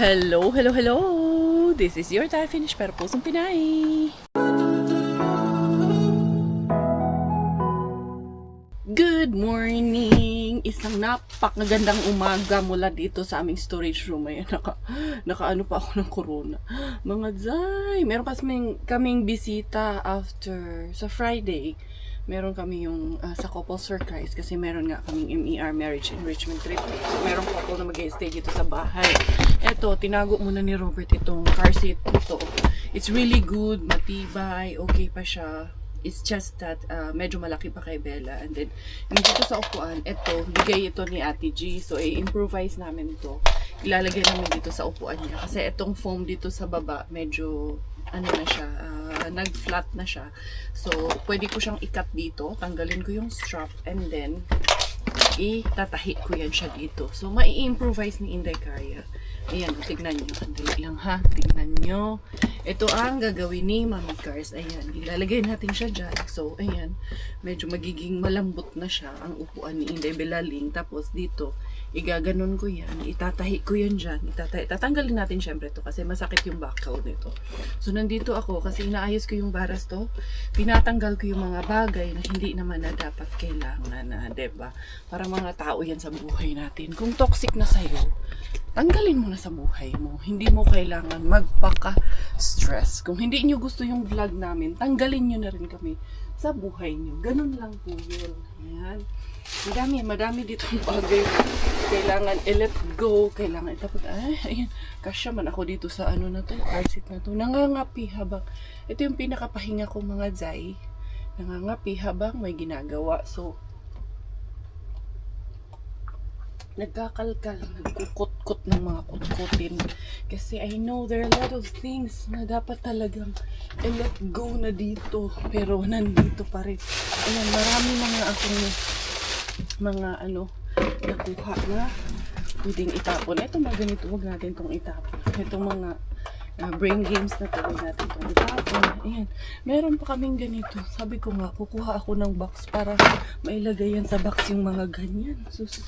Hello, hello, hello! This is your Thai Finish para pusong Pinay! Good morning! Isang napakagandang umaga mula dito sa aming storage room. Ayan, nakaano pa ako ng corona. Mga zay! Meron kaming bisita after, sa Friday. Meron kami yung sa couple surprise kasi meron nga kaming MER, marriage enrichment trip. So, meron couple na mag-stay dito sa bahay. Eto, tinago muna ni Robert itong car seat ito. It's really good, matibay, okay pa siya. It's just that medyo malaki pa kay Bella. And then, yung dito sa upuan, eto, bigay ito ni Ate G. So, i-improvise namin ito. Ilalagay namin dito sa upuan niya. Kasi itong foam dito sa baba, medyo, ano na siya, nag-flat na siya. So, pwede ko siyang ikat dito. Tanggalin ko yung strap. And then, itatahi ko yan siya dito. So, mai-improvise ni Inday Kaya. Ayan, tignan nyo. Andali lang ha. Tignan nyo. Ito ang gagawin ni Mami Cars. Ayan, ilalagay natin siya dyan. So, ayan, medyo magiging malambot na siya ang upuan ni Inday Belaling. Tapos dito, igaganon ko yan. Itatahi ko yan dyan. Tatanggalin natin syempre to kasi masakit yung buckle nito. So, nandito ako kasi inaayos ko yung baras to. Pinatanggal ko yung mga bagay na hindi naman na dapat kailangan na, diba? Para mga tao yan sa buhay natin. Kung toxic na sa'yo, tanggalin mo na sa buhay mo. Hindi mo kailangan magpaka-stress. Kung hindi nyo gusto yung vlog namin, tanggalin nyo na rin kami sa buhay nyo. Ganun lang po yun. Ayan. Madami dito yung bagay. Kailangan i-let go. Kailangan itapot. Ay, ayan. Kasya man ako dito sa ano na to, car seat na to. Nangangapi habang, ito yung pinakapahinga ko mga zay. Nangangapi habang may ginagawa. So, nagkakalkal, nagkukot-kot ng mga kutkutin. Kasi I know there are a lot of things na dapat talagang i-let go na dito. Pero nandito pa rin. Ayan, marami mga akong mga nakuha na pwedeng itapon. Ito mga ganito, huwag natin itong itapon. Ito mga brain games na to, huwag natin itong itapon. Ayan, meron pa kaming ganito. Sabi ko nga, kukuha ako ng box para mailagay yan sa box yung mga ganyan. So, sige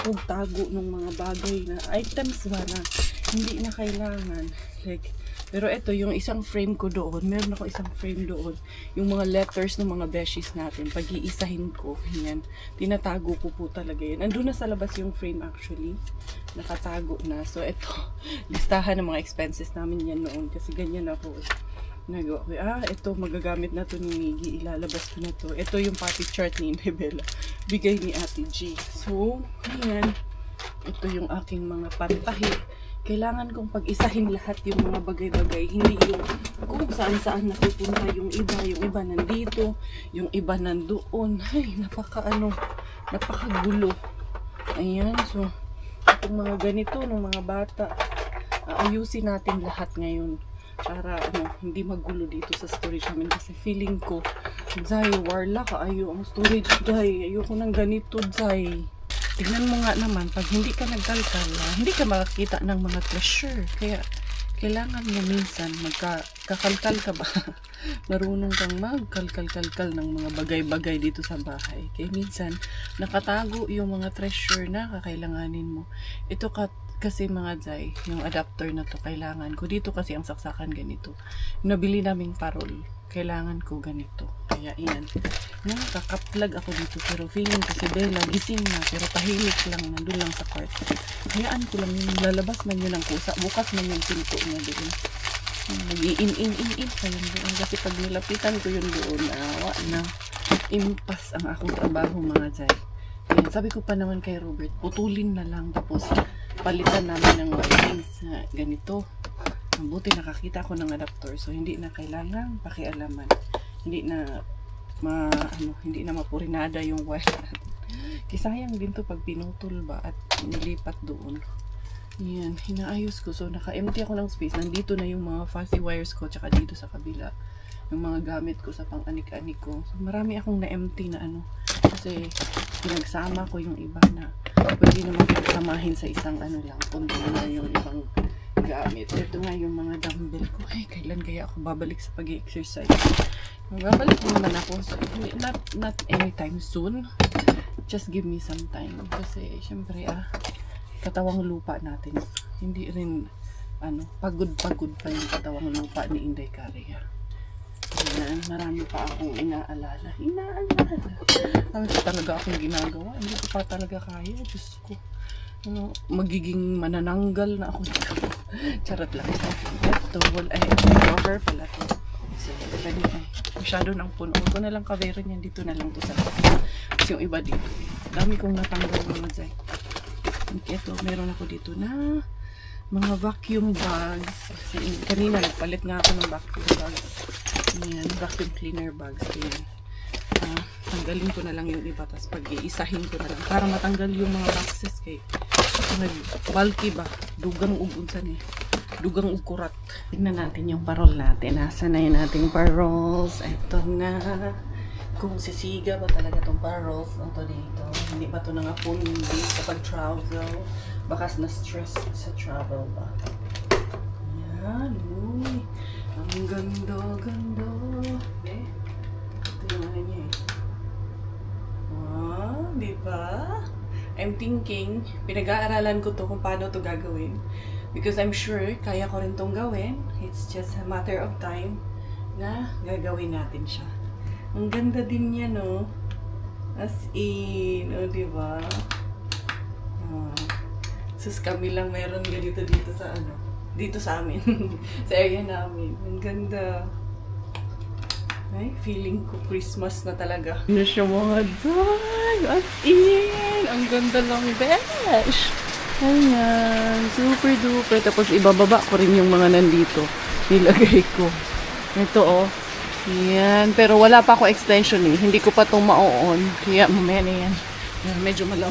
kong tago ng mga bagay na items ba na hindi na kailangan. Like, pero ito, yung isang frame ko doon, meron ako isang frame doon. Yung mga letters ng mga beshies natin, pag-iisahin ko, yan, tinatago ko po talaga yan. Andun na sa labas yung frame actually, nakatago na. So, ito, listahan ng mga expenses namin yan noon, kasi ganyan ako nagawa ko. Ito, magagamit na to ni Miggy, ilalabas ko na to. Ito yung party chart ni Bella, bigay ni Ate G. So, ayan, ito yung aking mga pantahi. Kailangan kong pag-isahin lahat yung mga bagay-bagay. Hindi yung kung saan-saan napupunta yung iba nandito, yung iba nandoon. Ay, napakagulo. Ayan, so, itong mga ganito ng mga bata, ayusin natin lahat ngayon. Para hindi magulo dito sa storage namin. Kasi feeling ko, Zay, warla ka, ang storage, Zay. Ayoko ng ganito, Zay. Tignan mo nga naman, pag hindi ka nagkalkal, hindi ka makakita ng mga treasure. Kaya, kailangan mo minsan, magkakalkal ka ba? Marunong kang magkalkal ng mga bagay-bagay dito sa bahay. Kaya minsan, nakatago yung mga treasure na kakailanganin mo. Ito kasi mga zay, yung adapter na to, kailangan ko. Dito kasi ang saksakan ganito. Nabili naming parol. Kailangan ko ganito. Kaya yan. Nakakaplag ako dito. Pero feeling ko si Bella gising na. Pero tahimik lang. Nandun lang sa court. Hayaan ko lang yung lalabas man yun ng kusa. Bukas man yung pinto niya doon. Nag-i-in pa yun doon. Kasi pag nilapitan ko yun doon, awa na. Impas ang akong trabaho mga zay. Ayan, sabi ko pa naman kay Robert, putulin na lang. Tapos palitan namin ng wires. Ganito. Mabuti nakakita ko ng adapter, so hindi na kailangan pakialaman. Hindi na mapurinada yung wire. Kisayang din to pag pinutol ba at nilipat doon. Yan, hinaayos ko. So naka-empty ako ng space. Nandito na yung mga fuzzy wires ko, tsaka dito sa kabila yung mga gamit ko sa pang-anik-anik ko. So marami akong na-empty na kasi pinagsama ko yung iba na pwede naman pagsamahin sa isang lang, kundi na yung ibang gamit. Ito nga yung mga dumbbell ko. Ay, kailan kaya ako babalik sa pag-exercise? Babalik naman ako. So, not anytime soon. Just give me some time. Kasi, syempre, katawang lupa natin. hindi rin, pagod-pagod pa yung katawang lupa ni Inday Caria. Ayan, marami pa akong inaalala. Ano talaga akong ginagawa? Hindi ko pa talaga kaya. Diyos ko. Magiging manananggal na ako dito. Charot lang. Ito, cover pala ito. So, masyado ng puno. Huwag ko na lang kavera niyan. Dito na lang to sa labas. Kasi yung iba dito. Dami kong natanggal mga zay. Ito, meron ako dito na mga vacuum bags. Kasi kanina nagpalit nga ako ng vacuum bags. Ayan, vacuum cleaner bags. Ayan. Tanggalin ko na lang yung iba. Tapos pag-iisahin ko na lang. Para matanggal yung mga boxes kay bulky ba? Dugang ubunsan eh. Dugang ukurat. Tignan natin yung parol natin. Nasa na yun nating parols. Ito na. Kung sisiga ba talaga itong parols. Ito dito. Hindi ba ito nangapundi kapag travel? Baka na-stress sa travel ba? Ayan. Uy. Ang ganda-ganda. Eh? Ito yung ano niya eh. Wow. Diba? I'm thinking, pinag-aaralan ko to kung paano to gagawin. Because I'm sure, kaya ko rin tong gawin. It's just a matter of time na gagawin natin siya. Ang ganda din niya, no? As in, diba? Sus kami lang meron ganito dito sa dito sa amin. Sa area namin. Ang ganda. Ay, feeling ko Christmas na talaga. Ano siya mga dyan? As in! Ang ganda lang, besh! Ayan. Super duper. Tapos ibababa ko rin yung mga nandito. Nilagay ko. Ito oh. Ayan. Pero wala pa ako extension eh. Hindi ko pa itong ma-on. Kaya mamaya na yan. Medyo malam.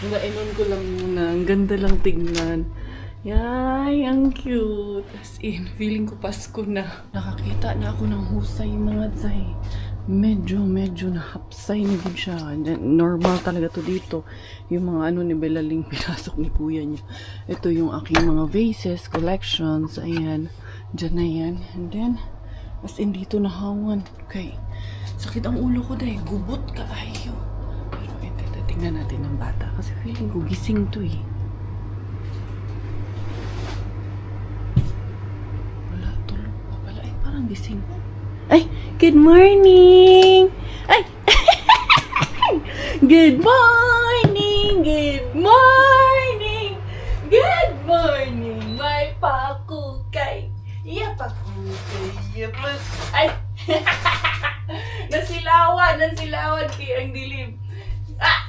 Nainon ko lang muna. Ang ganda lang tignan. Yay, ang cute. As in, feeling ko Pasko na. Nakakita na ako ng husay mga zay. Medyo nahapsay ni good siya. Normal talaga to dito. Yung mga ni Belaling pinasok ni kuya niya. Ito yung aking mga vases, collections. Ayan. Diyan na yan. And then, as in dito nahawan. Okay. Sakit ang ulo ko dahil. Gubot ka ayo. Pero ito, tingnan natin ng bata. Kasi feeling ko gising to eh. Gising. Ay, good morning! Ay! Good morning! Good morning! Good morning! May pakukay! Iya pakukay! Iya pakukay! Ay! Nasilawan kaya ang dilim. Ah!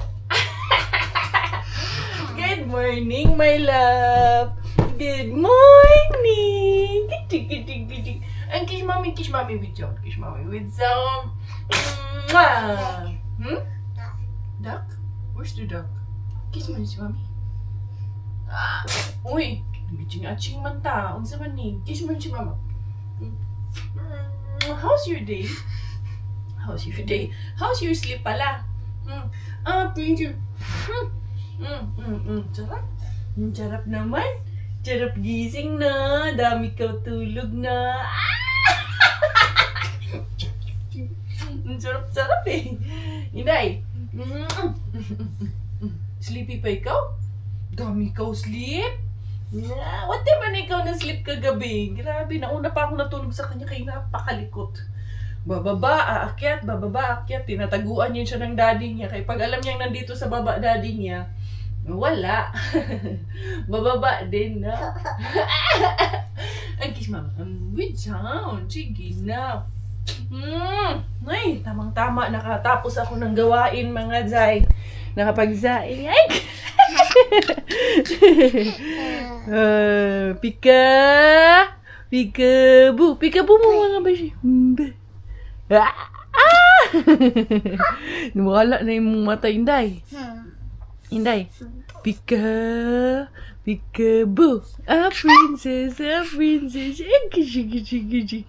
Good morning, my love! Good morning! Gidig. And kiss mommy with some. Kiss mommy with some. Duck? Where's the duck? Kiss mommy. Uy, naging-aching man ta. Unsa man ni? Kiss mo si mama. How's your day? How's your sleep pala? Princess. Sarap? Sarap naman. Sarap gising na. Dami ka tulog na. Sarap eh. Inday. Sleepy pa ikaw? Dami ikaw sleep? What time ba na ikaw na sleep kagabi? Grabe, nauna pa ako natulog sa kanya kaya napakalikot. Bababa, aakyat. Tinataguan niya siya ng daddy niya. Kaya pag alam niyang nandito sa baba daddy niya, wala. Bababa din na. Ang kiss mama. With sound. Sige na. Ay, tamang-tama. Nakatapos ako ng gawain mga zay. Nakapagzaing. Ay! Pika-bu mo mga bashi. Nawala na yung mata, Inday. Inday. Pika-bu. A princess. Shiki.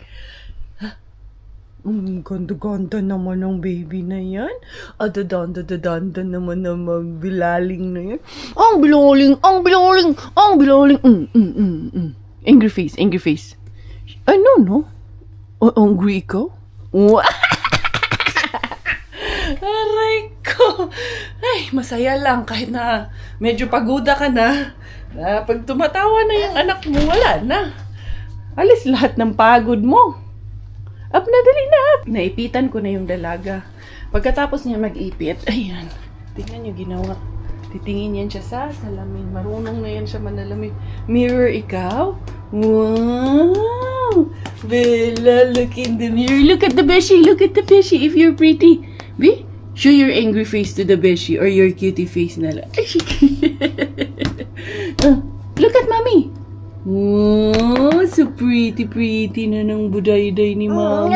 Ganda-ganda naman ng baby na yan. Adadanda naman ng magbilaling na yan. Ang bilaling. Angry face. No. Angry ikaw? Aray ko. Ay, masaya lang kahit na medyo pagoda ka na. Pag tumatawa na yung anak mo, wala na. Alis lahat ng pagod mo. Up na, dali na up. Naipitan ko na yung dalaga. Pagkatapos niya mag-ipit, ayan. Tingnan niyo ginawa. Titingin yan siya sa salamin. Marunong na yan siya manalamin. Mirror, ikaw? Wow! Bella, look in the mirror. Look at the beshi. Look at the beshi. If you're pretty. Be? Show your angry face to the beshi or your cutie face na lang. Look at mommy. Oh, so pretty na ng budayday ni mama.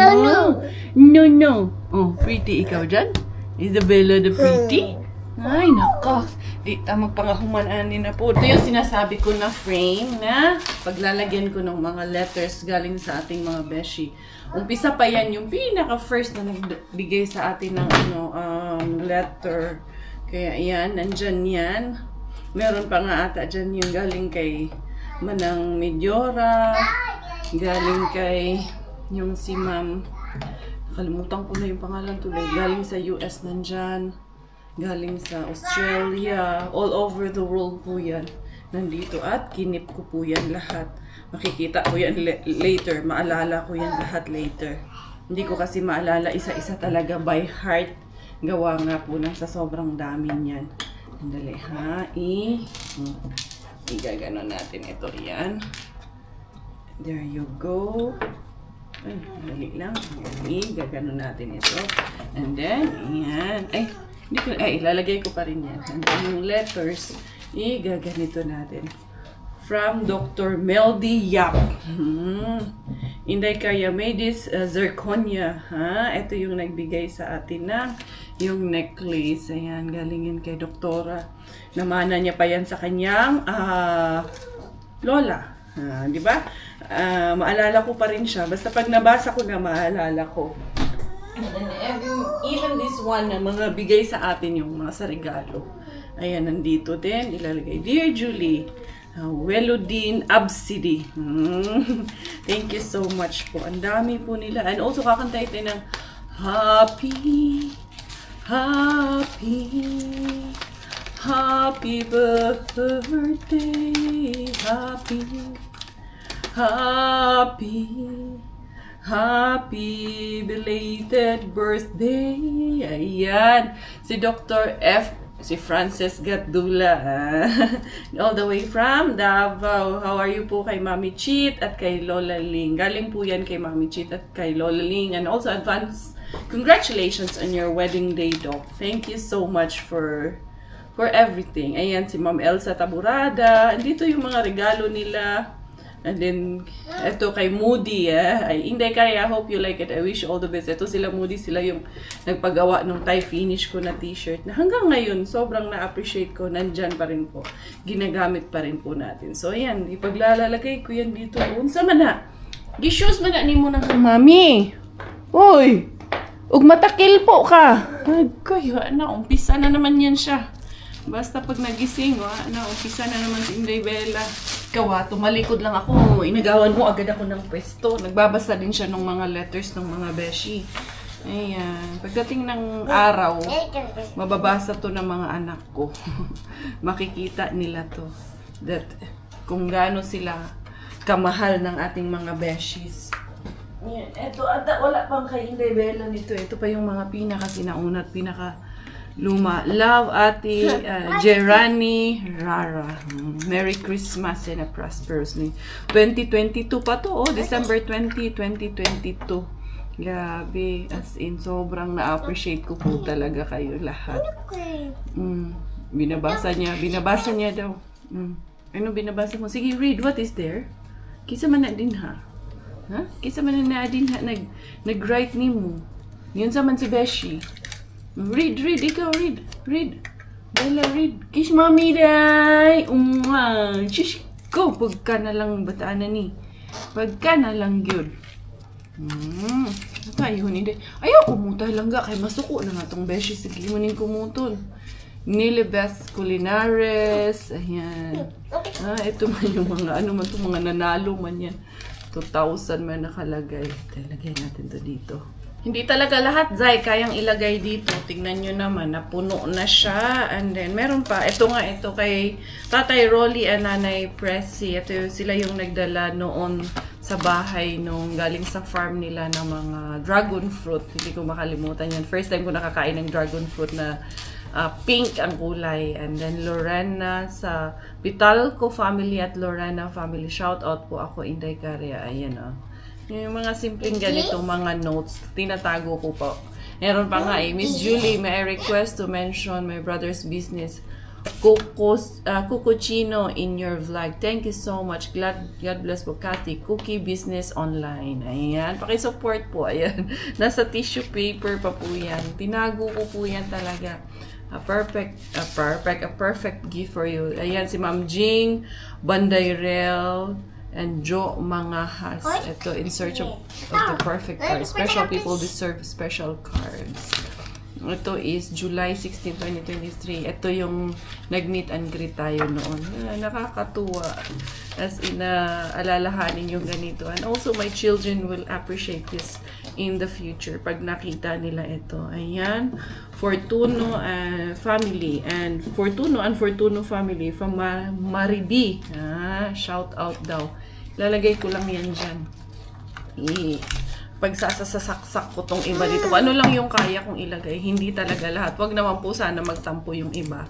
No. Oh, pretty ikaw dyan? Isabella the pretty? Ay, nako. Di ta magpangahumanan na po. Ito yung sinasabi ko na frame na paglalagyan ko ng mga letters galing sa ating mga beshi. Umpisa pa yan yung pinaka-first na nagbigay sa atin ng letter. Kaya yan, nandyan yan. Meron pa nga ata dyan yung galing kay Manang Medyora. Galing kay yung si Ma'am. Kalimutan ko na yung pangalan tuloy. Galing sa US nandyan. Galing sa Australia. All over the world po yan. Nandito at kinip ko po yan lahat. Makikita ko yan later. Maalala ko yan lahat later. Hindi ko kasi maalala isa-isa talaga by heart. Gawa nga po ng sa sobrang dami niyan. Andali ha. Igagano natin ito. Yan. There you go. Ay, dali lang. Igagano natin ito. And then, yan. Ilalagay ko pa rin yan. And then yung letters, igaganito natin. From Dr. Meldy Yap. Inday Kayamedis Zirconia. Ito yung nagbigay sa atin ng yung necklace. Ayan, galing yan kay Doktora. Namana niya pa yan sa kanyang lola. Di ba? Maalala ko pa rin siya. Basta pag nabasa ko na, maalala ko. And then even this one na mga bigay sa atin yung mga sa regalo. Ayan, nandito din. Ilalagay. Dear Julie, Weludin Absidi. Thank you so much po. Ang dami po nila. And also, kakantay tayo ng Happy birthday. Happy belated birthday. Ayan. Si Dr. F. Si Frances Gatdula. All the way from Davao. How are you po kay Mami Cheat at kay Lola Ling. Galing po yan kay Mami Cheat at kay Lola Ling. And also advance congratulations on your wedding day, Doc. Thank you so much for everything. Ayan si Ma'am Elsa Taburada. Andito yung mga regalo nila. And then, ito kay Moody, Inday Kaya, I hope you like it. I wish you all the best. Ito sila Moody, sila yung nagpagawa ng tie finish ko na t-shirt. Na hanggang ngayon, sobrang na-appreciate ko. Nandyan pa rin po. Ginagamit pa rin po natin. So, ayan, ipaglalagay ko yan dito. Unsa man na? Gishoes man na ni mo ng mami. Uy! Ug matakil po ka. Kayo, umpisa na naman yan siya. Basta pag nagising, umpisa na naman si Inday Bella. Ikaw, tumalikod lang ako. Inagawan mo agad ako ng pwesto. Nagbabasa din siya ng mga letters ng mga beshi. Ayan. Pagdating ng araw, mababasa to ng mga anak ko. Makikita nila to. That, kung gaano sila kamahal ng ating mga beshis. Ayan. Eto, wala pang kay Inday Bella nito. Ito pa yung mga pinaka-sinauna at pinaka-luma. Love, Ate Gerani Rara. Merry Christmas and a prosperous new 2022 pa to. December 20, 2022. Grabe. As in, sobrang na-appreciate ko po talaga kayo lahat. Binabasa niya daw. Ano binabasa mo? Sige, read. What is there? Kisa man na din ha? Kisa man na din ha? Nag-write ni mo. Yun sa man si Beshi. Read, ikaw, read. Bella, read. Kiss mommy, day. Shish, go. Pagka na lang bataan na ni. Pagka na lang yun. Ayun, hindi. Ayaw, kumutay lang ga. Kay masuko na nga tong beshi. Sige mo ning kumutol. Nilibeth Culinares. Ayan. Ito man yung mga, mga nanalo man yan. 2,000 man nakalagay. Lagay natin to dito. Hindi talaga lahat, Zay, kayang ilagay dito. Tingnan nyo naman, napuno na siya. And then, meron pa. Ito nga, ito kay Tatay Rolly and Nanay Pressy. Ito sila yung nagdala noon sa bahay nung galing sa farm nila ng mga dragon fruit. Hindi ko makalimutan yan. First time ko nakakain ng dragon fruit na pink ang kulay. And then, Lorena sa Pitalco family at Lorena family. Shout out po ako, Inday Caria. Ayan, yung mga simpleng ganitong mga notes, tinatago ko po. Meron pa nga Miss Julie, may I request to mention my brother's business, Cucuccino in your vlog. Thank you so much. God bless po, Cathy. Cookie Business Online. Ayan. Pakisupport po. Ayan. Nasa tissue paper pa po yan. Tinago ko po yan talaga. A perfect gift for you. Ayan, si Ma'am Jing, Bandayrel, and Joe Mangahas. Ito, in search of the perfect card. Special people deserve special cards. Ito is July 16, 2023. Ito yung nag-meet and greet tayo noon. Nakakatuwa. As in, alalahanin yung ganito. And also, my children will appreciate this in the future pag nakita nila ito. Ayan. Fortuno family. And Fortuno family from Maribi. Shout out daw. Lalagay ko lang yan dyan. Pag sasasaksak ko tong iba dito, ano lang yung kaya kong ilagay, hindi talaga lahat. Wag naman po sana magtampo yung iba.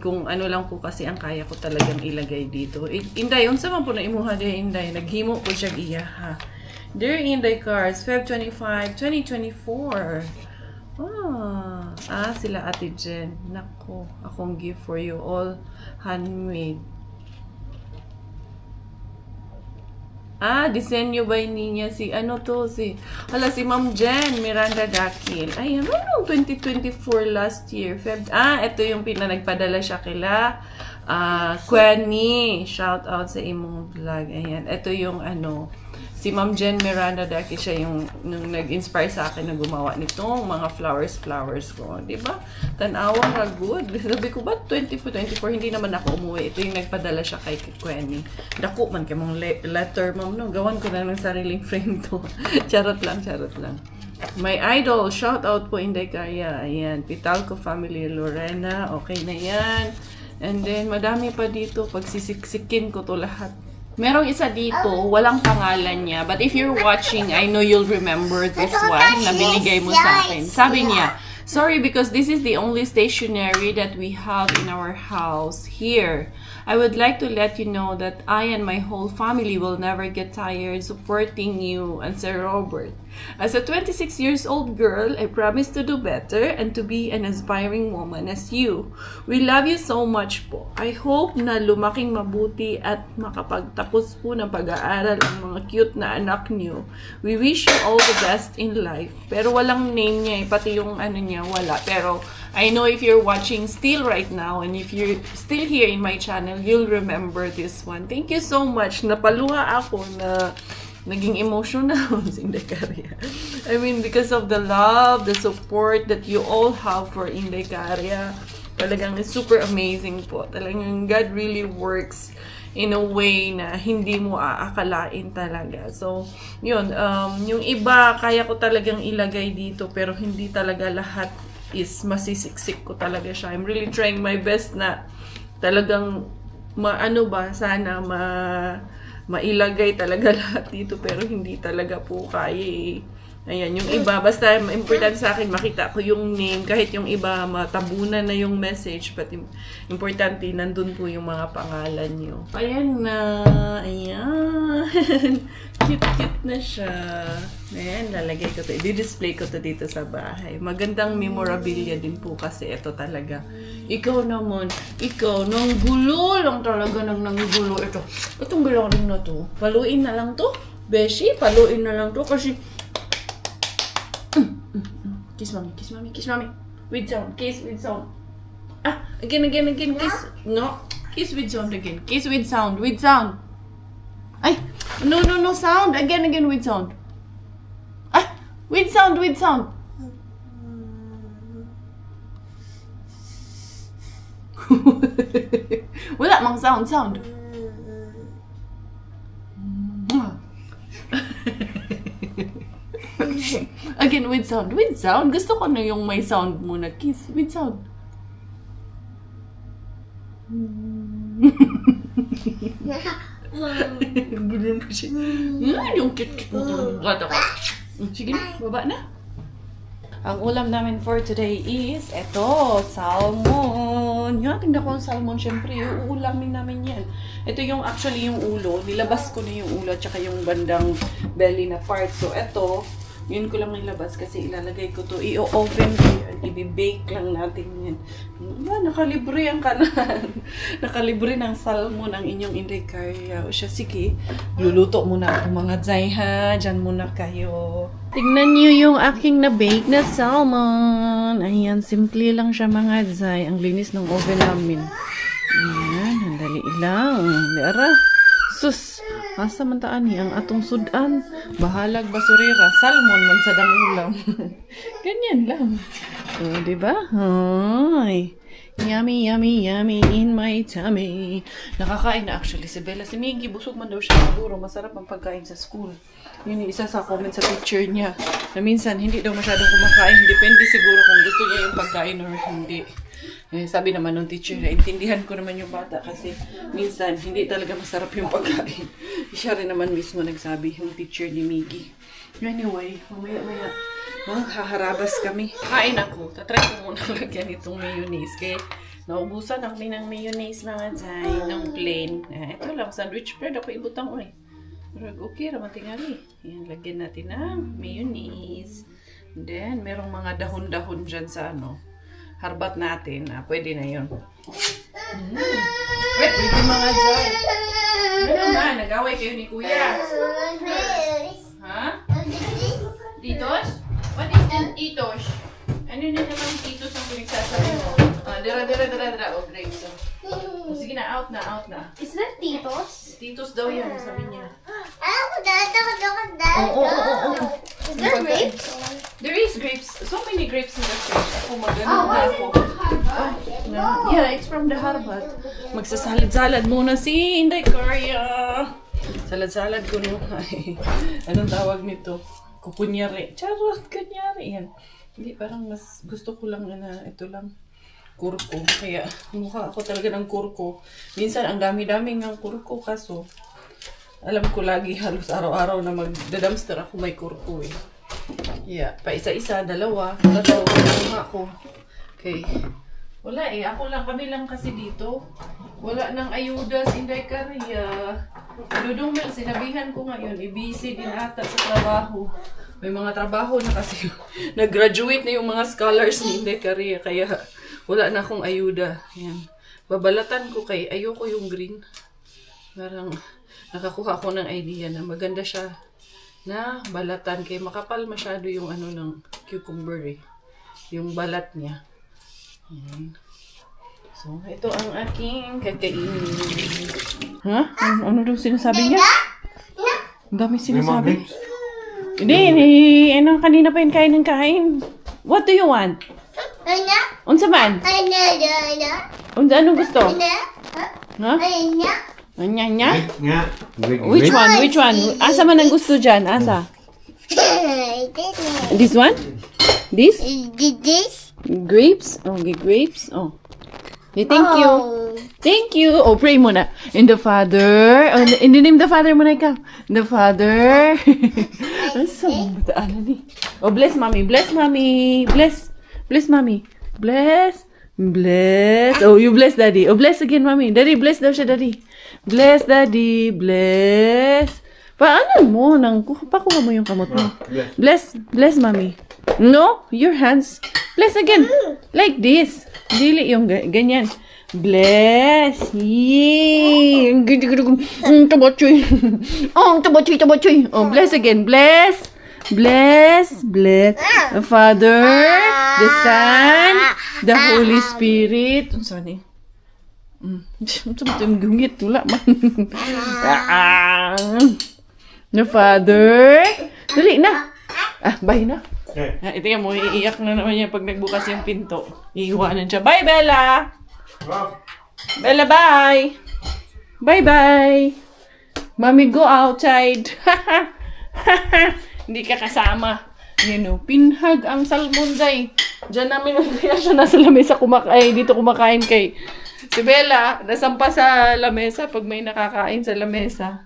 Kung ano lang po kasi ang kaya ko talagang ilagay dito. Inday, unsa man po na imuha di Inday, naghimo po siya iya ha. Dear Inday Cards, Feb 25, 2024. Sila Ate Jen. Nako, akong gift for you all handmade. Disenyo by niya si si Ma'am Jen Miranda Dakil. Ay, ano 2024 last year. Ito yung nagpadala siya kila Quenny. Shout out sa imong vlog. Ayan, ito yung si Ma'am Jen Miranda Dakil, siya yung nag-inspire sa akin na gumawa nitong mga flowers ko. Diba? Tanawa ka good. Sabi ko, ba't 24, hindi naman ako umuwi. Ito yung nagpadala siya kay Quenny. Dako man kay mong letter, ma'am, no? Gawan ko na ng sariling frame to. charot lang. My idol, shout out po Inday Caria. Ayan, Pitalco family, Lorena. Okay na yan. And then, madami pa dito. Pag sisiksikin ko to lahat. Merong isa dito, walang pangalan niya. But if you're watching, I know you'll remember this one na binigay mo sa akin. Sabi niya, sorry because this is the only stationery that we have in our house here. I would like to let you know that I and my whole family will never get tired supporting you and Sir Robert. As a 26 years old girl, I promise to do better and to be an inspiring woman as you. We love you so much po. I hope na lumaking mabuti at makapagtapos po ng pag-aaral ang mga cute na anak niyo. We wish you all the best in life. Pero walang name niya pati yung niya wala. Pero I know if you're watching still right now and if you're still here in my channel, you'll remember this one. Thank you so much. Napaluha ako na naging emotional si Inday Caria. I mean, because of the love, the support that you all have for Inday Caria. Talagang super amazing po. Talagang God really works in a way na hindi mo aakalain talaga. So, yun. Yung iba, kaya ko talagang ilagay dito pero hindi talaga lahat is masisiksik ko talaga siya. I'm really trying my best na talagang sana mailagay talaga lahat dito pero hindi talaga po kaya Ayan, yung iba, basta important sa akin makita ko yung name, kahit yung iba matabunan na yung message, but importante, nandun po yung mga pangalan nyo. Ayan na, ayan. Cute na siya. Ayan, lalagay ko to. I-display ko to dito sa bahay. Magandang memorabilia din po kasi ito talaga. Ikaw naman, nang gulo lang talaga nang gulo. Itong gulo rin na to. Paluin na lang to. Beshi, paluin na lang to kasi kiss mommy, kiss mommy, kiss mommy. With sound, kiss with sound. Again, kiss. No, kiss with sound again. Kiss with sound, Ay, no, sound. Again, with sound. With sound. Wala mang sound. Again, with sound. With sound. Gusto ko na yung may sound muna. Kiss. With sound. Gulo na siya. Yung cute-cute mo talagang gata ko. Sige na, baba na. Ang ulam namin for today is eto, salmon. Yan, tingnan ko ang salmon. Siyempre, uulamin namin yan. Ito yung actually yung ulo. Nilabas ko na yung ulo at saka yung bandang belly na part. So, eto, yun ko lang nilabas kasi ilalagay ko to. I-oven ko yan. I-bake lang natin yan. Nakalibre ang kanan. Nakalibre ng salmon ang inyong Inday Caria. O siya, sige. Luluto muna ako mga dzay ha. Diyan muna kayo. Tignan niyo yung aking na-bake na salmon. Ayan, simple lang siya mga dzay. Ang linis ng oven namin. Ayan, handali lang. Dara. Sus, asa man taan ni ang atong sudan. Bahalag basurira, salmon man sa ulam. Ganyan lang. O, diba? Ay. Yummy, yummy, yummy in my tummy. Nakakain na actually si Bella. Si Miggy, busog man daw siya siguro. Masarap ang pagkain sa school. Yun yung isa sa comment sa picture niya. Na minsan, hindi daw masyadong kumakain. Depende siguro kung gusto niya yung pagkain or hindi. Eh, sabi naman ng teacher na intindihan ko naman yung bata kasi minsan hindi talaga masarap yung pagkain. Siya rin naman mismo nagsabi yung teacher ni Miggy. Anyway, mamaya-maya haharabas kami. Kain ako. Tatry ko muna lagyan itong mayonnaise. Kaya naubusan ako ng mayonnaise mga dzay ng plain. Ito lang, sandwich bread ako ibutang oy. Pero okay, raman tingali. Yan, lagyan natin ng mayonnaise. And then, merong mga dahon-dahon dyan sa harbat natin. Pwede na yun. Wait, pwede mga dzay. Ano na, nag-away kayo ni Kuya. Ha? Titos? What is that titos? Ano na naman titos ang pinagsasabi mo? Dira. Oh, grapes. Oh, sige na, out na. Is that Titos? Titos daw yan, sabi niya. Is there grapes? There is grapes. So many grapes in the fridge. Ako maganda na ako. Yeah, it's from the harbat. Magsasalad-salad muna si Inday Caria. Salad-salad ko no. Anong tawag nito? Kukunyari. Charot, kunyari yan. Hindi, parang mas gusto ko lang na ito lang. Kurko. Kaya mukha ako talaga ng kurko. Minsan ang dami-dami ng kurko kaso alam ko lagi halos araw-araw na magdadamster ako may kurko eh. Yeah, pa isa-isa, dalawa, tatlo, mukha ko. Okay. Wala eh, ako lang, kami lang kasi dito. Wala nang ayuda si Inday Caria. Dudong Mel, sinabihan ko ngayon, busy din ata sa trabaho. May mga trabaho na kasi nag-graduate na yung mga scholars ni Inday Caria, kaya wala na akong ayuda. Yan. Babalatan ko kay ayoko yung green. Parang nakakuha ko ng idea na maganda siya na balatan kay makapal masyado yung ng cucumber eh. Yung balat niya. Yan. So, ito ang aking kakainin. Ha? Ano daw sinasabi niya? Ang dami sinasabi. Hindi. Ano kanina pa yung kain ng kain? What do you want? Unsa man? Anong gusto? Ha? Anya? Which one? Asa man ang gusto dyan? Asa? This one? This? Grapes? Okay, grapes. Oh. Okay, thank you. Thank you. Oh, pray muna. In the Father. Oh, in the name of the Father muna ikaw. The Father. Asa mo bataan ni? Oh, bless mommy. Bless mommy. Bless. Bless mommy. Bless. Bless. Oh, you bless daddy. Oh, bless again mommy. Daddy, bless daw siya daddy. Bless daddy. Bless. Paano mo? Pakuha mo yung kamot mo. Bless. Bless mommy. No, your hands. Bless again. Like this. Dili yung ganyan. Bless. Yee. Tabochoy. Oh, tabochoy. Oh, bless again. Bless. Bless. Bless. The Father, the Son, the Holy Spirit. Sorry. Gungit. Wala man. The Father. Dali na. Bye na. Ito yan mo, iiyak na naman niya pag nagbukas yung pinto. Iiwanan siya. Bye, Bella! Bella, bye! Bye-bye! Mommy, go outside! Hindi ka kasama. Pinhag ang salmonday. Diyan namin kaya siya nasa lamesa dito kumakain kay si Bella, nasampa sa lamesa pag may nakakain sa lamesa.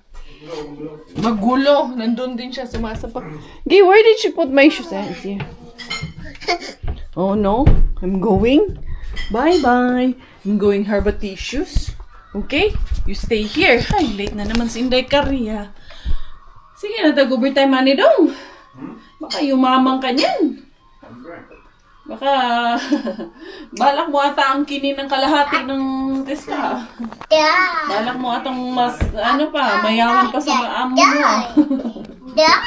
Magulo. Nandun din siya sumasampa. Gay, where did she put my shoes? Here. Oh no, I'm going. Bye-bye. I'm going Harba tissues. Okay? You stay here. Ay, late na naman si Inday Karia. Sige na, tag-overtime money dong. Baka yumamang ka niyan. Baka balak mo ata ang kinin ng kalahati ng testa. Yeah. Balak mo atang mas, mayaman pa sa maamo mo. Yeah.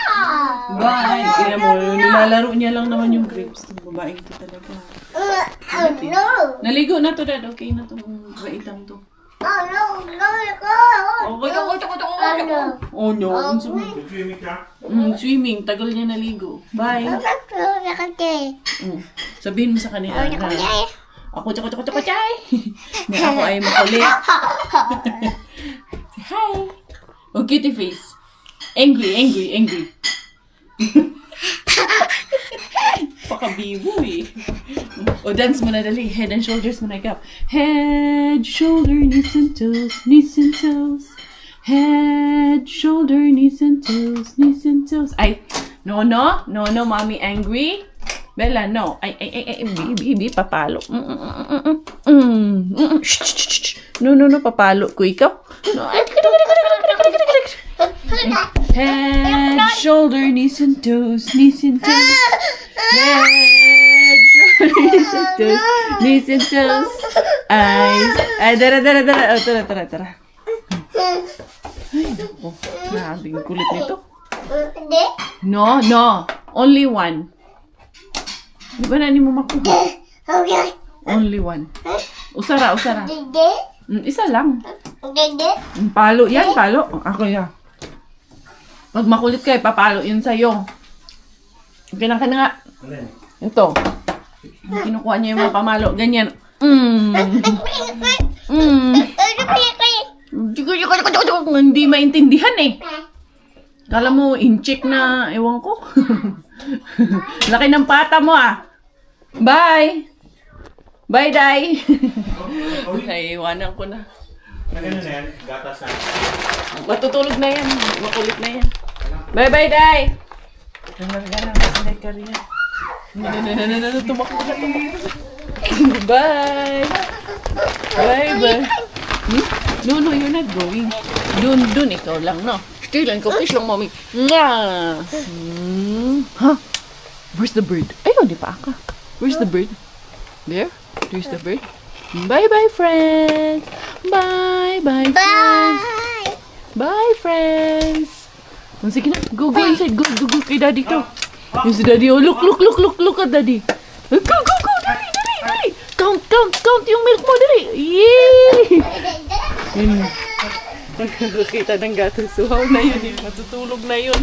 Bye. Kaya mo, nilalaro niya lang naman yung grapes. Itong babaeng ito talaga. Oh no. Naligo na to, Dad. Okay na itong baitang to. Oh no. Oh no. Swimming. Tagal niya naligo. Bye. Sabihin mo sa kanila na ako chay. Na ako ay makulit. Say hi. Oh, kitty face. Angry. Pakabibo eh. O, dance mo na dali. Head and shoulders mo na ikaw. Head, shoulder, knees and toes. Head, shoulder, knees and toes. Ay, no, mommy angry. Bella, no. Ay, baby, papalo. Shh. No, papalo ko ikaw. No. Head, shoulder, knees and toes. Head, shoulder, knees and toes. Eyes. Ay, tara. Tara. Ay, naku. Grabe yung kulit nito. No. Only one. Di ba na mo makuha? Only one. Usara. Isa lang. Palo yan, palo. Ako yan. Pag makulit ka, papalo yun sa'yo. Okay na nga. Ito. Kinukuha niya yung mga pamalo. Ganyan. Hindi maintindihan eh. Kala mo, in-check na, ewan ko. Laki ng pata mo ah. Bye! Bye, Day! Naiiwanan ko na. Ano na yan? Gatas na. Matutulog na yan. Makulit na yan. Bye, Day! Nangarga na si Day Karia. Tumakbo na. Bye! Bye. No, you're not going. Dun, ikaw lang, no? Still, kiss lang, mommy. Nga! Huh? Where's the bird? Ayun, di pa ka. Where's the bird? There? There's the bird. Bye, friends! Bye, friends! Bye, friends! Sige na, go inside. Go kay daddy to. Yung si daddy, oh, look at daddy. Go, daddy! Count yung milk mo, daddy! Yay! Nakakita ng gatong suhaw na yun eh. Matutulog na yun.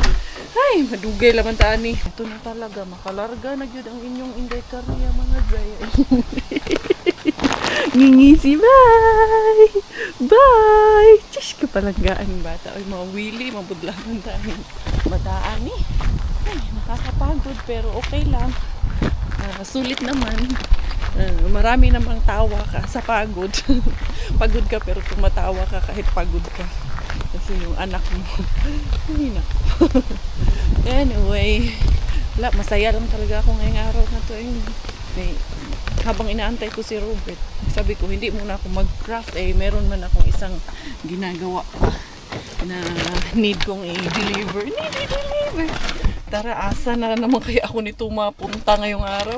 Ay, madugay laman tani. Ito na talaga, makalarga na yun ang inyong Inday Karia mga Jaya. Ngingisi, bye! Bye! Tiyos ka palanggaan bata. Ay, mga wili, mabudlangan tayo. Bataan eh. Ay, nakakapagod pero okay lang. Sulit naman. Marami namang tawa ka sa pagod. Pagod ka pero tumatawa ka kahit pagod ka. Kasi yung anak mo. Hindi na. Anyway, masaya lang talaga ako ngayong araw na to. Habang inaantay ko si Robert, sabi ko hindi muna ako mag-craft. Meron man akong isang ginagawa pa na need kong i-deliver. Tara, asa na naman kaya ako nito mapunta ngayong araw?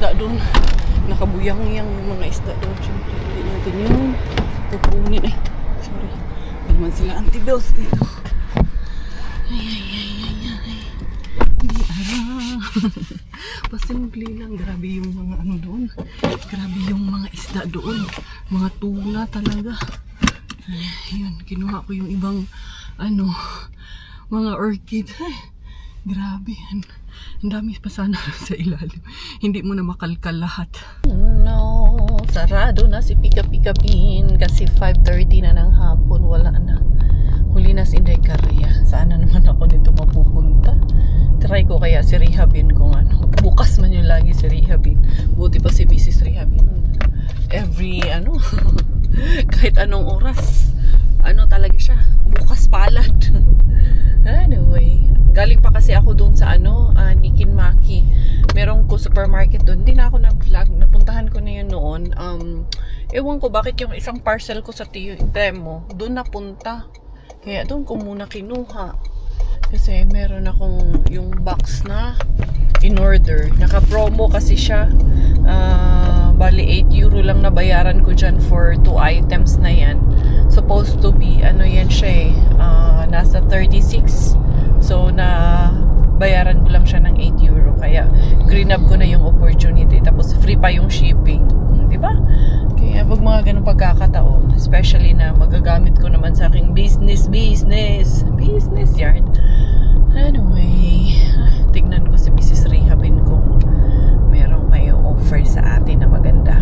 isda doon. Nakabuyang-yang yung mga isda doon. Siyempre, hindi natin yun kukunin. Ay, sorry. Hindi naman sila anti-bells dito. Ay. Hindi pasimple lang. Grabe yung mga ano doon. Grabe yung mga isda doon. Mga tuna talaga. Ay, yun, kinuha ko yung ibang mga orchid. Ay, grabe. Ang dami pa sana sa ilalim. Hindi mo na makalkal lahat. No, sarado na si Pika-Pika Bean kasi 5:30 na ng hapon. Wala na. Huli na si Inday Carria. Sana naman ako nito mapupunta. Try ko kaya si Rehabin kung ano. Bukas man yung lagi si Rehabin. Buti pa si Mrs. Rehabin. Every kahit anong oras. Talaga siya. Bukas palad. Anyway. Galing pa kasi ako doon sa Nikin Maki. Merong ko supermarket doon. Hindi na ako nag-vlog. Napuntahan ko na yun noon. Ewan ko bakit yung isang parcel ko sa Temo doon napunta. Kaya doon ko muna kinuha. Kasi meron akong yung box na in order. Naka-promo kasi siya. Bali 8 euro lang nabayaran ko dyan for 2 items na yan. Supposed to be, yan siya nasa 36. So, bayaran ko lang siya ng 8 euro. Kaya, grab ko na yung opportunity. Tapos, free pa yung shipping. Diba? Kaya, pag mga ganun pagkakataon, especially na magagamit ko naman sa aking business yard. Anyway, tignan ko si Mrs. Rehabin kung merong may offer sa atin na maganda.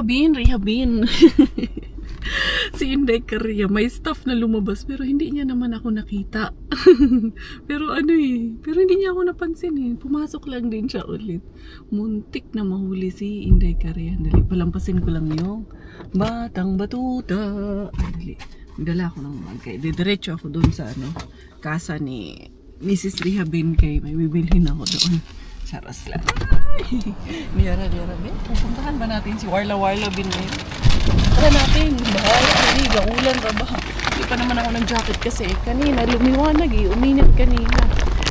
Rehabin. Si Inday Carria, may stuff na lumabas pero hindi niya naman ako nakita. Pero hindi niya ako napansin Pumasok lang din siya ulit. Muntik na mahuli si Inday Carria. Dali, palampasin ko lang yung batang batuta. Dali, magdala ako ng magkay. Diretso ako doon sa kasa ni Mrs. Rehabin kay may bibilhin ako doon. Charas lang. Miyara, Ben. Pupuntahan ba natin si Warla Bin ngayon? Tara natin. Bahala. Gaulan ka ba? Hindi pa naman ako ng jacket kasi kanina lumiwanag uminit kanina.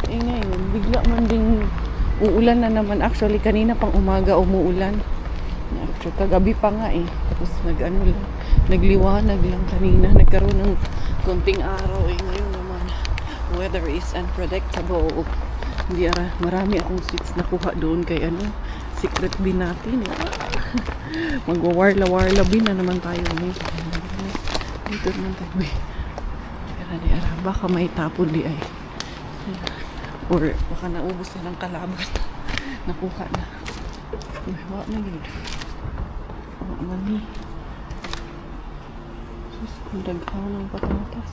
Ngayon, bigla man ding uulan na naman. Actually, kanina pang umaga umuulan. Actually, kagabi pa nga Tapos nagliwanag lang kanina. Nagkaroon ng konting araw Ngayon naman, weather is unpredictable. Hindi marami akong sweets nakuha doon kay secret bin natin. Magwawarla bin na naman tayo dito naman tayo. Baka may tapon di or baka naubos na ng kalaban. Nakuha na. Wala na yun. Mani. Sus, kung daghaw ng patatas.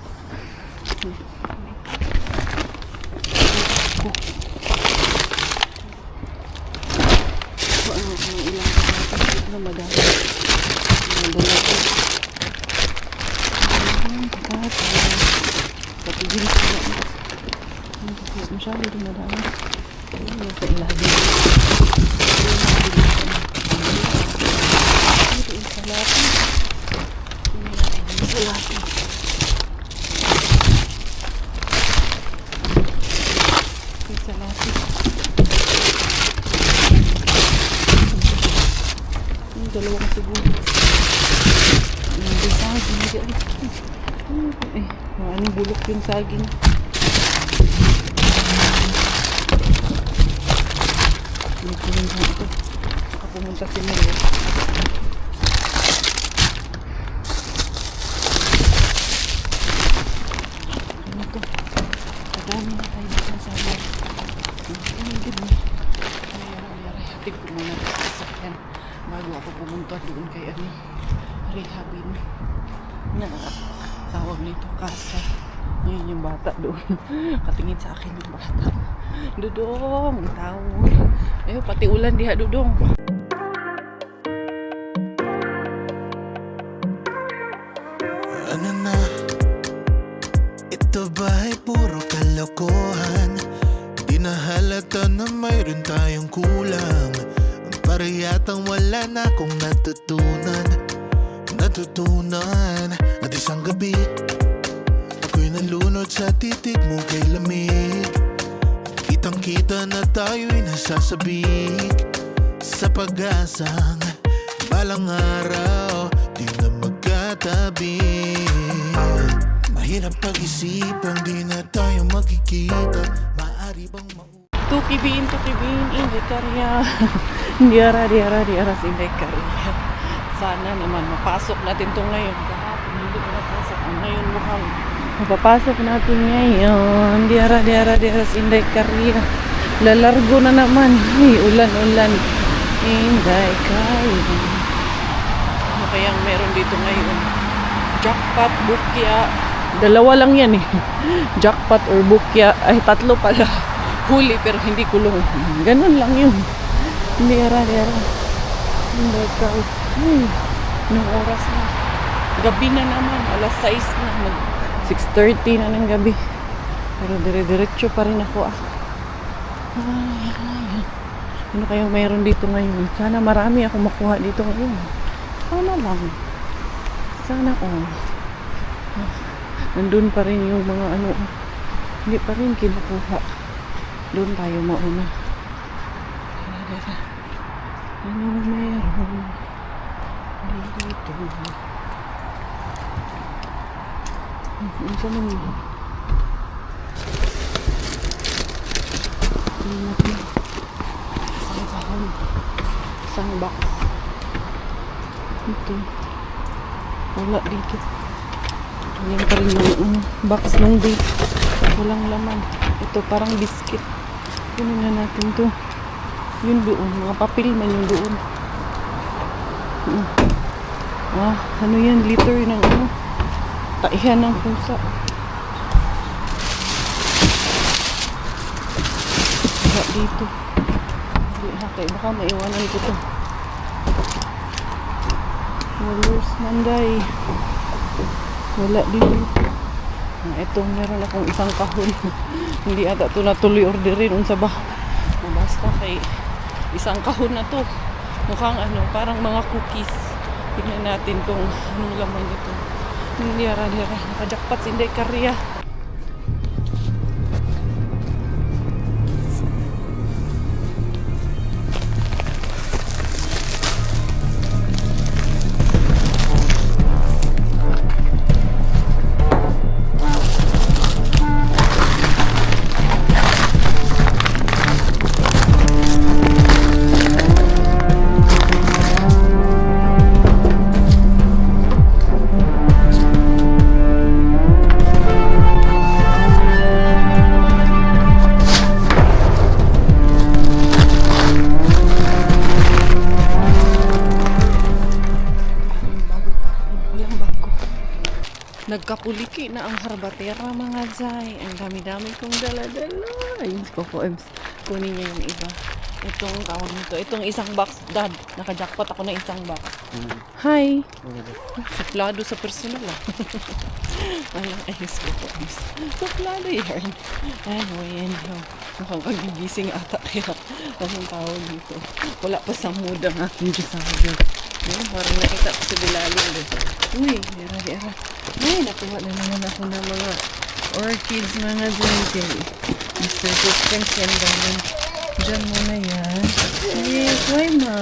Ilang patatas na madami. Patigil ko na. Masyado rin madami. Sa ilalim. Ito yung salati. Salati. Salati. Yung dalawang siguro. Yung saging. Anong bulok yung saging. Ito. Nakapumunta si Maria. Marami na tayo dito sa amin. Hatid ko muna sa sasakyan bago ako pumunta doon kay rehabin na tawag nito Casa. Ngayon yung bata doon. Katingin sa akin yung bata. Dudong, tawag. Ayun, pati ulan diha, Dudong. Ano na? Ito ba'y puro kalokohan? Di na halata na mayroon tayong kulang. Para yatang wala na akong natutunan. At isang gabi ako'y nalunod sa titig mo kay lamig. Kitang kita na tayo'y nasasabik sa pag-asang balang araw di na magkatabi. Mahirap pag-isipang di na tayo magkikita. Maari bang Tukibin, Inday Karya. Diara, Inday Karya. Sana naman mapasok natin to ngayon. Kahapon hindi ko napasok. Ngayon mukhang mapapasok natin ngayon. Diara, Inday Karya. Lalargo na naman. Ay, ulan. Inday Karya. Ano kayang meron dito ngayon? Jackpot, bukya. Dalawa lang yan eh. Jackpot or bukya. Ay, tatlo pala. Huli pero hindi kulong. Ganun lang yun. Diara. Inday Karya. Anong oras na? Gabi na naman. Alas 6 na. 6:30 na ng gabi. Pero dire-diretso pa rin ako Ay. Ano kayang mayroon dito ngayon? Sana marami ako makuha dito ngayon. Sana lang. Sana nandun pa rin yung mga hindi pa rin kinukuha. Doon tayo mauna. Ano meron dito? Ano sa mga isang kahon, isang box ito, wala dito. Yan pa rin yung box ng date, walang laman. Ito parang biscuit. Kunin na natin to. Yun doon, mga papel man yung doon. Ano yan, liter ng taihan ng pusa. Wala dito. Okay, baka maiwanan ko to. Where's Manday? Wala dito. Ito, meron akong isang kahon. Hindi ata ito natuloy orderin. Unsa ba? Basta kay isang kahon na to. Mukhang parang mga cookies. Tingnan natin kung anong laman ito. Diara. Nakajakpat si Inday Karya. Nagkapuliki na ang harbatera mga zay. Ang dami-dami kong dala-dala. Ayun, Coco Ems. Kunin niya yung iba. Itong tawag nito. Itong isang box, Dad. Naka-jackpot ako na isang box. Hi! Suplado sa personal Walang ayos, Coco Ems. Suplado yan. Yan. Mukhang kagigising ata kaya. Anong tawag dito? Wala pa sa mood ang aking gisado. Parang nakita ko sa dilalim doon. Uy, era. Ay, nakuha na naman ako ng mga orchids, mga dyan. Mr. Suspense yan, darling. Diyan muna yan. Yes, why, Ma?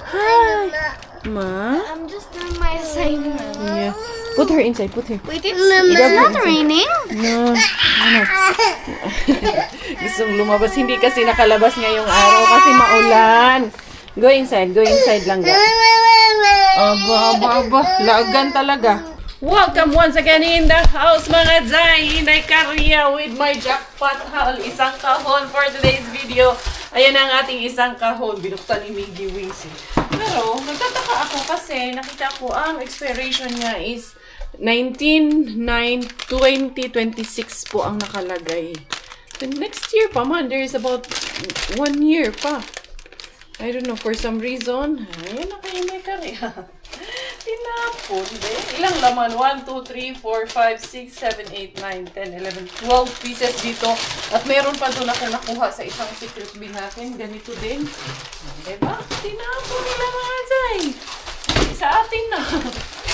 Hi! Ma? I'm just doing my assignment. Yeah. Put her inside, put her. Wait, it's not raining? No. Gustong lumabas. Hindi kasi nakalabas ngayong araw kasi maulan. Go inside lang. Aba. Lagan talaga. Welcome once again in the house, mga Zay! Inday Karya with my jackpot haul. Isang kahon for today's video. Ayan ang ating isang kahon. Binuksan ni Miggy Wings. Pero, nagtataka ako kasi nakita ko ang expiration niya is 19/9/2026 po ang nakalagay. The next year pa man, there is about 1 year pa. I don't know, for some reason. Ayan na kayo may Karya. Tinapon, be. Ilang laman? 1, 2, 3, 4, 5, 6, 7, 8, 9, 10, 11, 12 pieces dito. At meron pa doon ako nakuha sa isang secret bin natin. Ganito din. Diba? Tinapon nila, mga Zay. Sa atin na.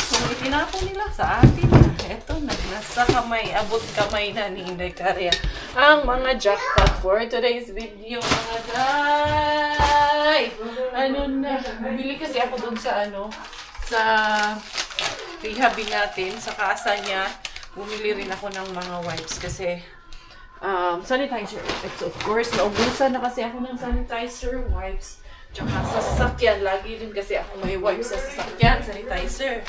Kung itinapon nila, sa atin na. Eto na. Nasa kamay. Abot kamay na ni Inday Karya. Ang mga jackpot for today's video, mga Zay. Ano na. Bumili kasi ako doon sa sa rehabin natin, sa casa niya. Bumili rin ako ng mga wipes kasi sanitizer. Of course, naubusan na kasi ako ng sanitizer wipes. Tsaka sa sasakyan, lagi din kasi ako may wipes sa sasakyan, sanitizer.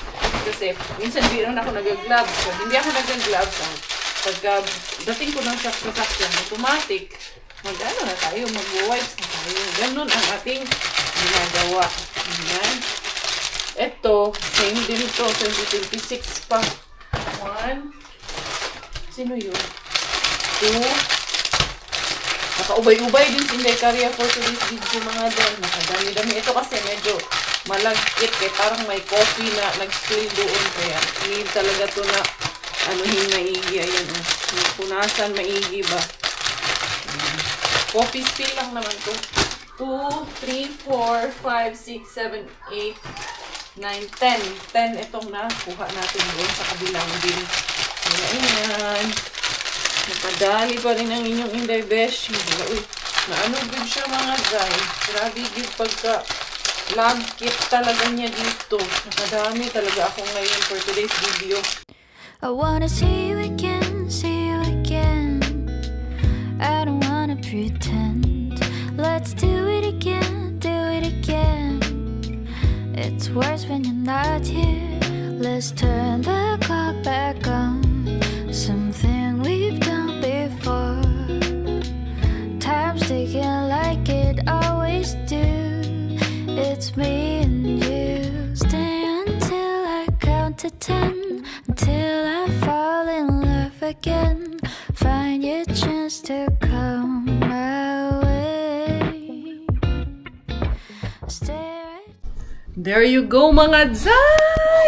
Kasi minsan di rin ako nag-gloves. Pag hindi ako nag-gloves, pagka dating ko ng sasakyan, automatic, mag-ano na tayo, mag-wipes na tayo. Ganun ang ating ginagawa. Ayan. Ito, same din ito, 2026 pa. 1, sino yun? 2, nakaubay-ubay din si Inday Karya for today's video, mga dyan. Nakadami-dami. Ito kasi medyo malagkit, parang may coffee na nag-spill doon. Kaya need talaga to na anuhin maigi. Ayan, punasan maigi ba? Coffee spill lang naman to. 2, 3, 4, 5, 6, 7, 8, 9, 10. 10 itong nakuha natin doon sa kabilang bin. Ayan. Napadali pa rin ang inyong Inday Beshi. Naano din siya, mga Zay. Grabe din pagka lab kit talaga niya dito. Nakadami talaga ako ngayon for today's video. I wanna see you again, see you again. I don't wanna pretend. Let's do it again, do it again. It's worse when you're not here. Let's turn the clock back on. Something we've done before. Time's ticking like it always do. It's me and you. Stay until I count to 10. Until I fall in love again. Find your chance to come my way. Stay right. There you go, mga Zay!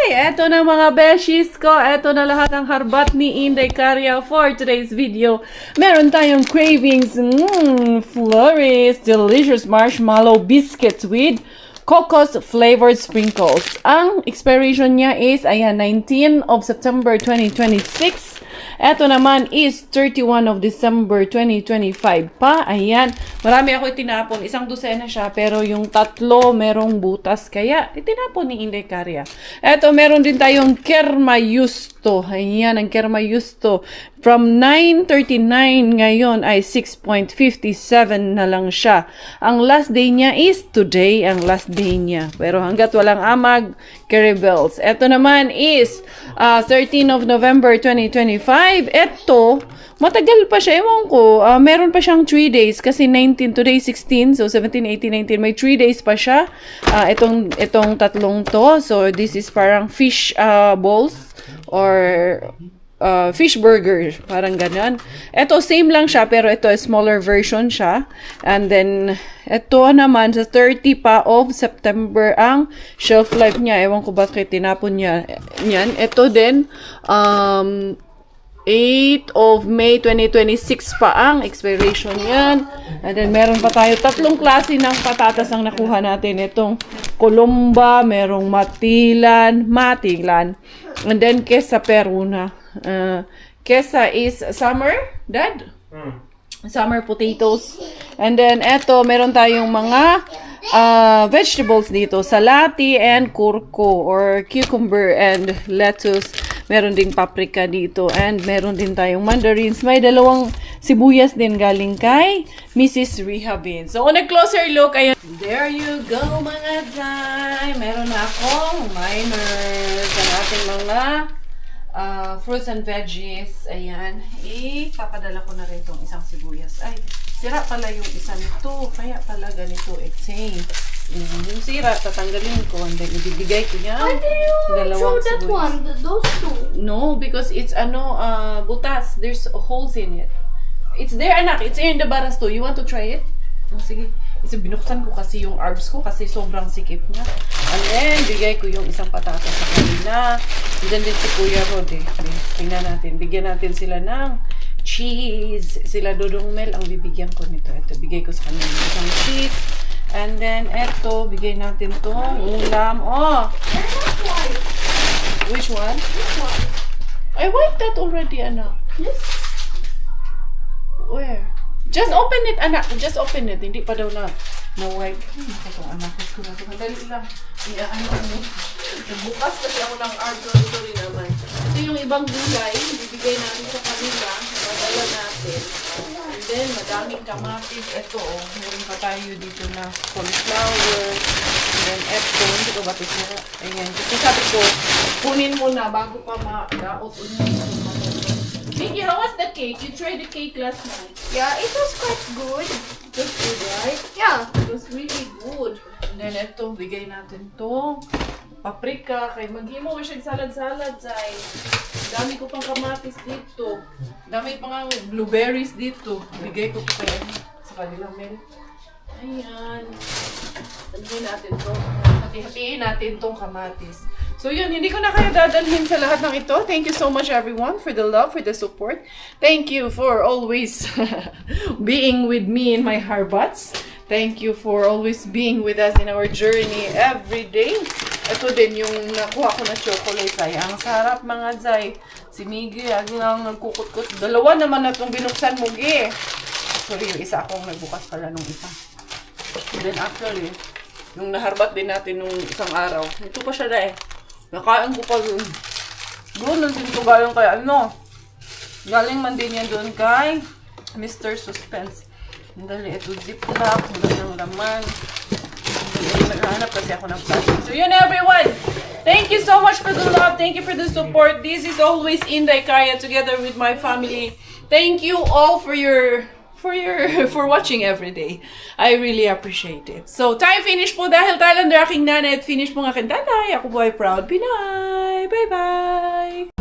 Eto na, mga beshies ko. Eto na lahat ng harbat ni Inday Karya for today's video. Meron tayong cravings. Flores delicious marshmallow biscuits with cocos flavored sprinkles. Ang expiration niya is, ayan, 19 of September 2026. Eto naman is 31 of December 2025 pa. Ayan. Marami ako itinapon. Isang dosena siya. Pero yung tatlo merong butas. Kaya itinapon ni Inday Karya. Eto, meron din tayong Kerma Yusto. Ayan, ang Kerma Yusto. From 9.39 ngayon ay 6.57 na lang siya. Ang last day niya is today. Ang last day niya. Pero hanggat walang amag, Caribels. Eto naman is 13 of November 2025. Ito, matagal pa siya. Ewan ko, meron pa siyang 3 days. Kasi 19, today 16. So 17, 18, 19. May 3 days pa siya. Itong tatlong to. So this is parang fish balls or fish burger, parang ganon. Ito, same lang siya, pero ito, smaller version siya. And then, ito naman, sa 30 pa of September, ang shelf life niya. Ewan ko bakit tinapon niya yan. Ito din, 8 of May 2026 pa ang expiration yan. And then, meron pa tayo tatlong klase ng patatas ang nakuha natin. Itong Columba, merong matilan, and then Quesa Peruna. Quesa is summer, Dad? Summer potatoes. And then, eto, meron tayong mga vegetables dito. Salati and kurko, or cucumber and lettuce. Meron ding paprika dito. And meron din tayong mandarins. May dalawang sibuyas din galing kay Mrs. Rehabin. So, on a closer look, ayan. There you go, mga Zay. Meron na akong miners. Ang ating mga fruits and veggies. Ayan. Ipapadala ko na rin itong isang sibuyas. Ay, sira pala yung isa nito. Kaya pala ganito yung sira, tatanggalin ko. And then, ibibigay ko yan. Why do you Dalawang throw that sibuyas. one? Those two. No, because it's butas. There's holes in it. It's there, anak. It's in the baras to. You want to try it? Oh, sige. Kasi binuksan ko kasi yung herbs ko kasi sobrang sikip niya. And then, bigay ko yung isang patatas sa kanila. Diyan din si Kuya Rod eh. Tingnan natin. Bigyan natin sila ng cheese. Sila Dodong Mel ang bibigyan ko nito. Ito, bigay ko sa kanila isang cheese. And then, eto, bigay natin tong ulam. Oh! Which one? I wiped that already, anak. Yes. Where? Just open it, anak. Just open it. Hindi pa daw na-wipe. Ako itong anak ko na ito. Madali lang. Nagbukas kasi ako ng art. Sorry naman. Ito yung ibang gulay. Bibigay natin sa kanila. Madala natin. And then, madaming kamatis. Ito, oh. Meron pa tayo dito na cauliflower. And then, eto. Hindi ko ba ito sila? Ayan. Kasi sabi ko, kunin mo na bago pa ma-daot. Nikki, how was the cake? You tried the cake last night. Yeah, it was quite good. It was good, right? Yeah. It was really good. And then ito, bigay natin to. Paprika. Kay maghimo mo siya salad-salad, Zay. Dami ko pang kamatis dito. Dami pa nga blueberries dito. Bigay ko to kay sa kanilang milk. Ayan. Sabihin natin to. Hati-hatiin natin tong kamatis. So yun, hindi ko na kayo dadalhin sa lahat ng ito. Thank you so much everyone for the love, for the support. Thank you for always being with me in my harbats. Thank you for always being with us in our journey every day. Ito din yung nakuha ko na chocolate, Zay. Ang sarap mga Zay. Si Miggy, agi lang nagkukut-kut. Dalawa naman na itong binuksan mo, Gi. Sorry, yung isa akong nagbukas pala nung isa. And then actually, nung naharbat din natin nung isang araw, ito pa siya dahil. Nakain ko pa yun. Doon, nandun ko galing kay ano. Galing man din yan doon kay Mr. Suspense. Dali, ito ziplock. Dali ng laman. Naghahanap kasi ako ng plastic. So yun everyone! Thank you so much for the love. Thank you for the support. This is always Inday Kaya together with my family. Thank you all for watching every day. I really appreciate it. So, time finish po dahil Thailander aking nanay at finish po ang aking tatay. Ako po ay proud Pinay. Bye-bye!